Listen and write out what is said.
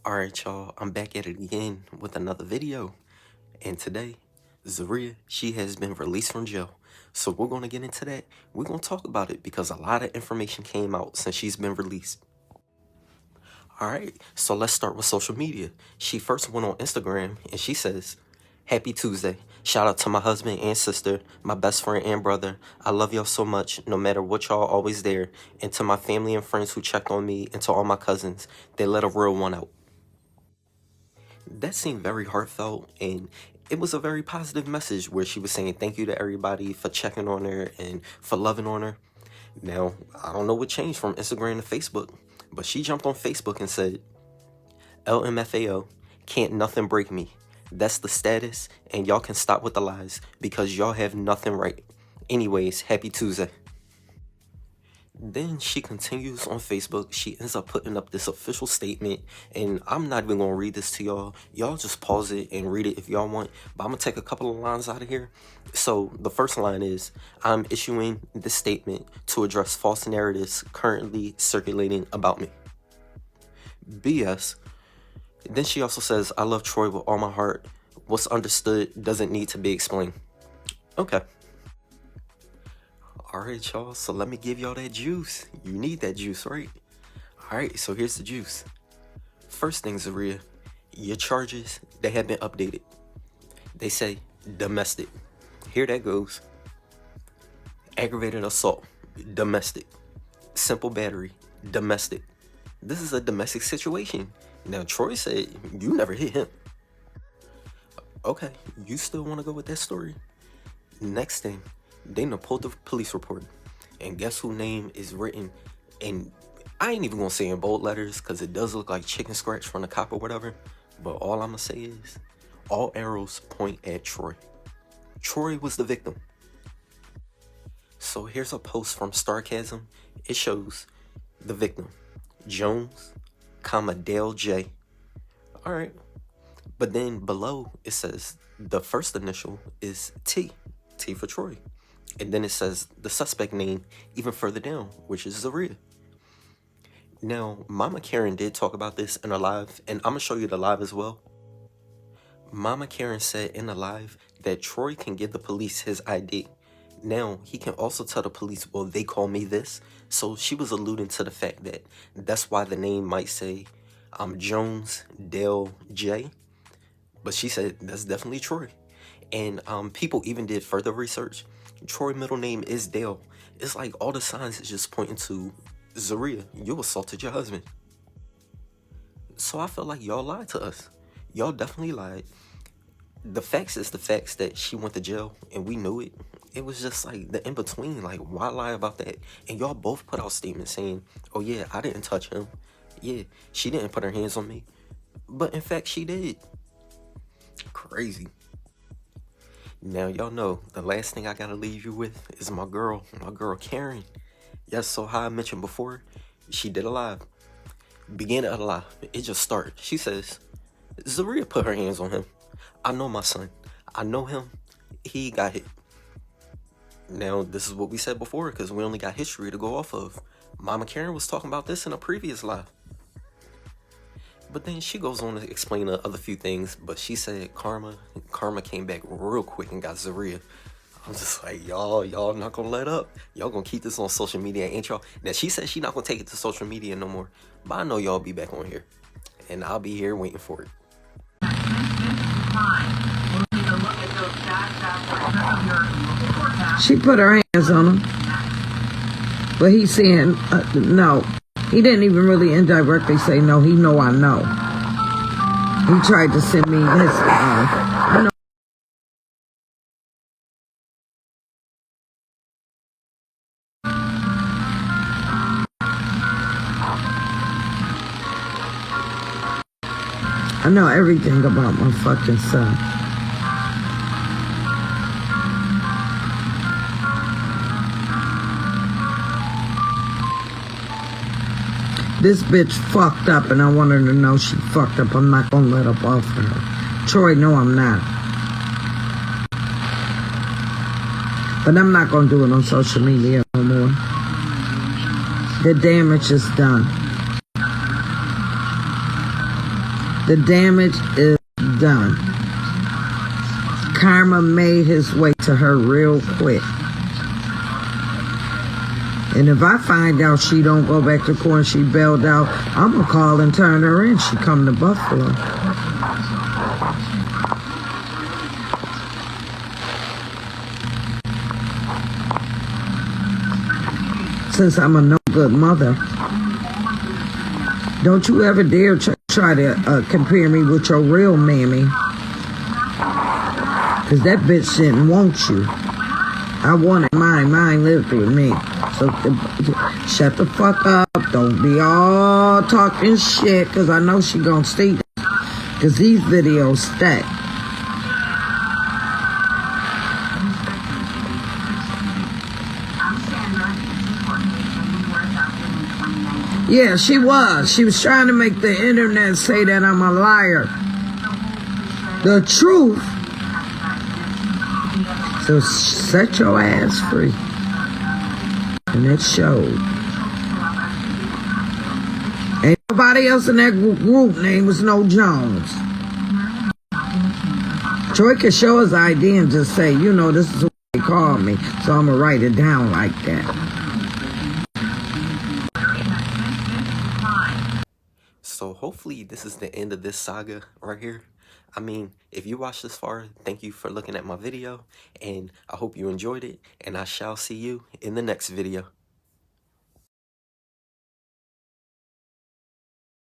Alright y'all, I'm back at it again with another video. And today, Zaria, she has been released from jail. So we're going to get into that. We're going to talk about it because a lot of information came out since she's been released. Alright, so let's start with social media. She first went on Instagram and she says, "Happy Tuesday. Shout out to my husband and sister, my best friend and brother. I love y'all so much, no matter what, y'all always there. And to my family and friends who checked on me, and to all my cousins, they let a real one out." That seemed very heartfelt, and it was a very positive message where she was saying thank you to everybody for checking on her and for loving on her. Now, I don't know what changed from Instagram to Facebook, but she jumped on Facebook and said, "LMFAO, can't nothing break me. That's the status, and y'all can stop with the lies because y'all have nothing right. Anyways, happy Tuesday." Then she continues on Facebook. She ends up putting up this official statement, and I'm not even going to read this to y'all. Y'all just pause it and read it if y'all want, but I'm going to take a couple of lines out of here. So the first line is, "I'm issuing this statement to address false narratives currently circulating about me." BS. Then she also says, "I love Troy with all my heart. What's understood doesn't need to be explained." Okay. Alright y'all, so let me give y'all that juice. You need that juice, right? Alright, so here's the juice. First thing, Zaria, your charges, they have been updated. They say domestic. Here that goes. Aggravated assault, domestic. Simple battery, domestic. This is a domestic situation. Now, Troy said you never hit him. Okay, you still want to go with that story? Next thing, they done pulled the police report, and guess whose name is written, and I ain't even gonna say in bold letters because it does look like chicken scratch from the cop or whatever, but all I'm gonna say is all arrows point at Troy. Troy was the victim. So here's a post from Starcasm. It shows the victim, Jones, Dale J. Alright, but then below it says the first initial is T for Troy. And then it says the suspect name even further down, which is Zaria. Now, Momma Karen did talk about this in a live, and I'm going to show you the live as well. Momma Karen said in the live that Troy can give the police his ID. Now, he can also tell the police, well, they call me this. So she was alluding to the fact that that's why the name might say I'm Jones Dale J. But she said that's definitely Troy. And people even did further research. Troy's middle name is Dale. It's like all the signs is just pointing to Zaria. You assaulted your husband. So I feel like y'all lied to us. Y'all definitely lied. The facts is the facts that she went to jail and we knew it. It was just like the in-between. Like, why lie about that? And y'all both put out statements saying, oh yeah, I didn't touch him. Yeah, she didn't put her hands on me. But in fact, she did. Crazy. Now, y'all know, the last thing I gotta leave you with is my girl Karen. Yes, so how I mentioned before, she did a live. Beginning of the live, it just started. She says, Zaria put her hands on him. I know my son. I know him. He got hit. Now, this is what we said before because we only got history to go off of. Momma Karen was talking about this in a previous live. But then she goes on to explain the other few things, but she said karma came back real quick and got Zaria. I'm just like, y'all not gonna let up. Y'all gonna keep this on social media, ain't y'all? Now, she said she not gonna take it to social media no more, but I know y'all be back on here, and I'll be here waiting for it. She put her hands on him, but he's saying no. He didn't even really indirectly say no. He know I know. He tried to send me his, I know. I know everything about my fucking son. This bitch fucked up and I want her to know she fucked up. I'm not gonna let up off her. Troy, no, I'm not. But I'm not gonna do it on social media no more. The damage is done. The damage is done. Karma made his way to her real quick. And if I find out she don't go back to court and she bailed out, I'm going to call and turn her in. She come to Buffalo. Since I'm a no good mother, don't you ever dare try to compare me with your real mammy. Because that bitch didn't want you. I wanted mine. Mine lived with me. So shut the fuck up. Don't be all talking shit, because I know she gonna see this. Because these videos stack. Yeah, she was. She was trying to make the internet say that I'm a liar. The truth. So set your ass free. And it showed. Ain't nobody else in that group name was no Jones. Troy could show his ID and just say, you know, this is what they call me, so I'm going to write it down like that. So hopefully this is the end of this saga right here. I mean, if you watched this far, thank you for looking at my video, and I hope you enjoyed it, and I shall see you in the next video.